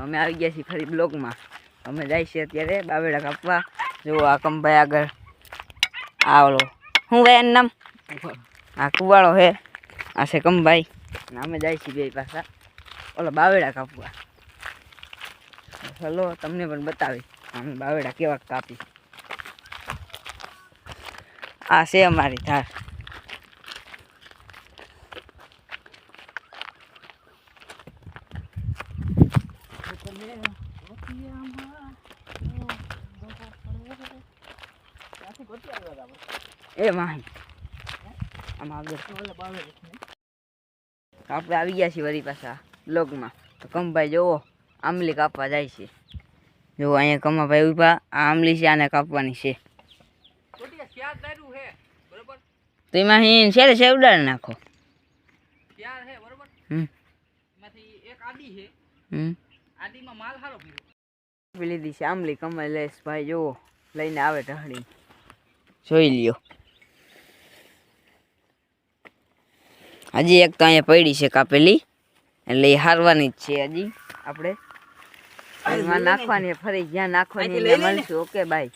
અમે આવી ગયા છીએ ફરી બ્લોગમાં. અમે જાય છીએ અત્યારે બાવેડા કાપવા. જો આ કંભાઈ આગળ આવલો હું ભાઈ એનું નામ આ કુવાળો હે, આ છે કંભાઈ. અમે જાય છીએ બે પાછા ઓલો બાવેડા કાપવા. ચલો તમને પણ બતાવી અમે બાવેડા કેવા કાપી. આ છે અમારી ધાર. એ માહી આમાં આગળ આપણે આવી ગયા છીએ વળી પાછા બ્લોગમાં. તો કમભાઈ જોવો આંબલી કાપવા જાય છે. જો અહીંયા કમાભાઈ ઉભા, આ આંબલી છે આને કાપવાની છે. તો એમાં શેરે સેવડાડ નાખો. લીધી છે આંબલી કમાઈ લેશ ભાઈ જોવો લઈને આવે ઢહળી. જોઈ લ્યો હજી એક તો અહીંયા પડી છે કાપેલી, એટલે એ હારવાની જ છે. હજી આપણે નાખવાની ફરી જ્યાં નાખવાની મળશું. Okay bye.